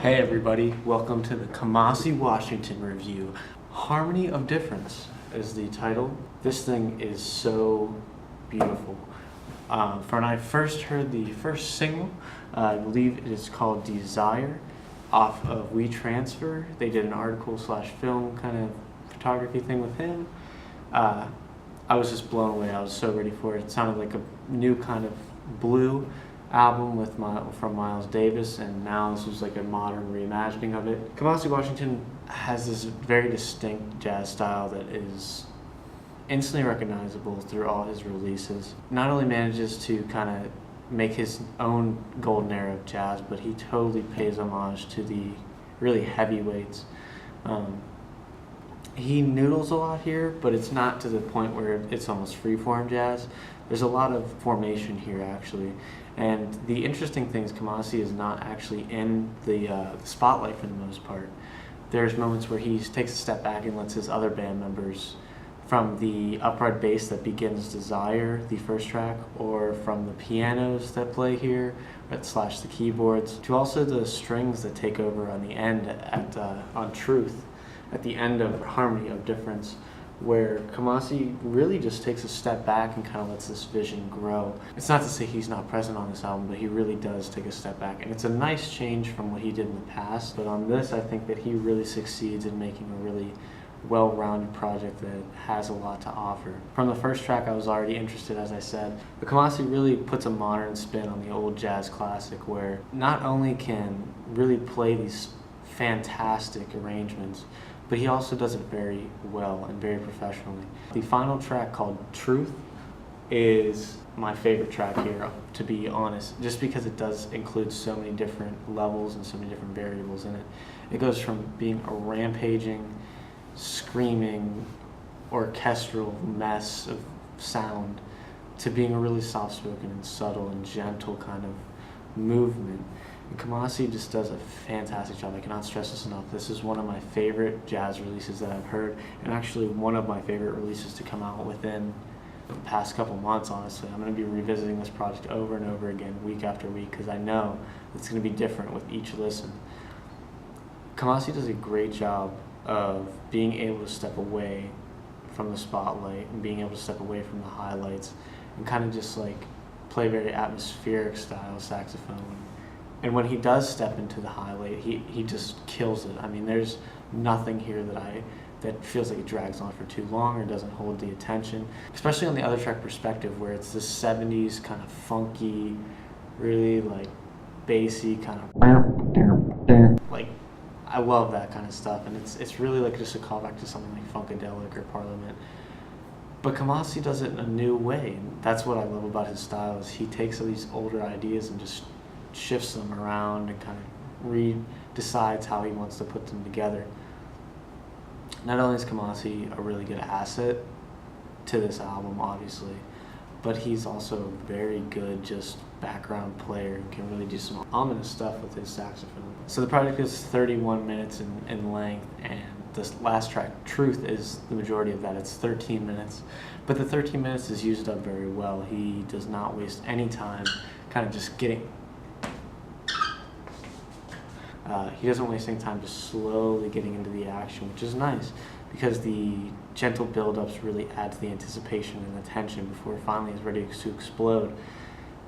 Hey everybody, welcome to the Kamasi, Washington review. Harmony of Difference is the title. This thing is so beautiful. When I first heard the first single, I believe it is called Desire, off of We Transfer. They did an article/film kind of photography thing with him. I was just blown away. I was so ready for it. It sounded like a new kind of blue album from Miles Davis, and now this was like a modern reimagining of it. Kamasi Washington has this very distinct jazz style that is instantly recognizable through all his releases. Not only manages to kind of make his own golden era of jazz, but he totally pays homage to the really heavyweights. He noodles a lot here, but it's not to the point where it's almost freeform jazz. There's a lot of formation here, actually. And the interesting thing is Kamasi is not actually in the spotlight for the most part. There's moments where he takes a step back and lets his other band members, from the upright bass that begins Desire, the first track, or from the pianos that play here, slash the keyboards, to also the strings that take over on the end on Truth, at the end of Harmony of Difference, where Kamasi really just takes a step back and kind of lets this vision grow. It's not to say he's not present on this album, but he really does take a step back. And it's a nice change from what he did in the past, but on this I think that he really succeeds in making a really well-rounded project that has a lot to offer. From the first track I was already interested, as I said, but Kamasi really puts a modern spin on the old jazz classic, where not only can really play these fantastic arrangements, but he also does it very well and very professionally. The final track, called Truth, is my favorite track here, to be honest, just because it does include so many different levels and so many different variables in it. It goes from being a rampaging, screaming, orchestral mess of sound to being a really soft-spoken and subtle and gentle kind of movement. And Kamasi just does a fantastic job. I cannot stress this enough. This is one of my favorite jazz releases that I've heard, and actually one of my favorite releases to come out within the past couple months, honestly. I'm going to be revisiting this project over and over again, week after week, because I know it's going to be different with each listen. Kamasi does a great job of being able to step away from the spotlight and being able to step away from the highlights and kind of just like play very atmospheric style saxophone. And when he does step into the highlight, he just kills it. I mean, there's nothing here that feels like it drags on for too long or doesn't hold the attention. Especially on the other track, Perspective, where it's this 70s kind of funky, really like bassy kind of like, I love that kind of stuff, and it's really like just a callback to something like Funkadelic or Parliament. But Kamasi does it in a new way, and that's what I love about his style, is he takes all these older ideas and just shifts them around and kind of decides how he wants to put them together. Not only is Kamasi a really good asset to this album, obviously, but he's also a very good just background player and can really do some ominous stuff with his saxophone. So the project is 31 minutes in length, and this last track, Truth, is the majority of that. It's 13 minutes, but the 13 minutes is used up very well. He does not waste any time kind of just getting... he doesn't waste any time just slowly getting into the action, which is nice, because the gentle build-ups really add to the anticipation and the tension before finally is ready to explode.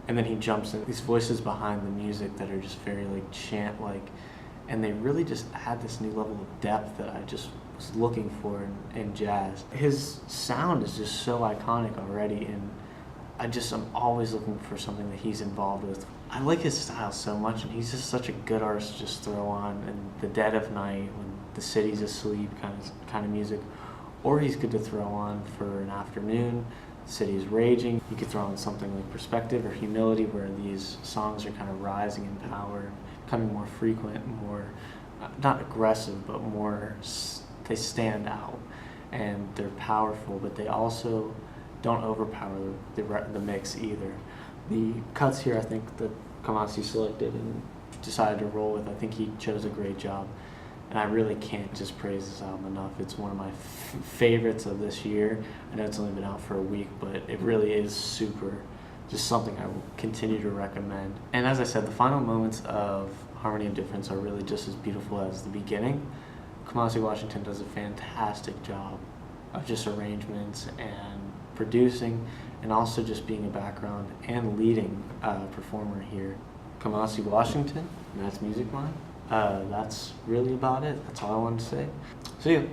And then he jumps in. These voices behind the music that are just very like chant-like, and they really just add this new level of depth that I just was looking for in jazz. His sound is just so iconic already, and I'm always looking for something that he's involved with. I like his style so much, and he's just such a good artist to just throw on in the dead of night when the city's asleep kind of music. Or he's good to throw on for an afternoon, the city's raging. You could throw on something like Perspective or Humility, where these songs are kind of rising in power, becoming more frequent, more, not aggressive, but more, they stand out and they're powerful, but they also don't overpower the mix either. The cuts here, I think, that Kamasi selected and decided to roll with, I think he chose a great job. And I really can't just praise this album enough. It's one of my favorites of this year. I know it's only been out for a week, but it really is super, just something I will continue to recommend. And as I said, the final moments of harmony and difference are really just as beautiful as the beginning. Kamasi Washington does a fantastic job of just arrangements and producing, and also just being a background and leading performer here. Kamasi Washington, and that's Music Line. That's really about it. That's all I wanted to say. See you.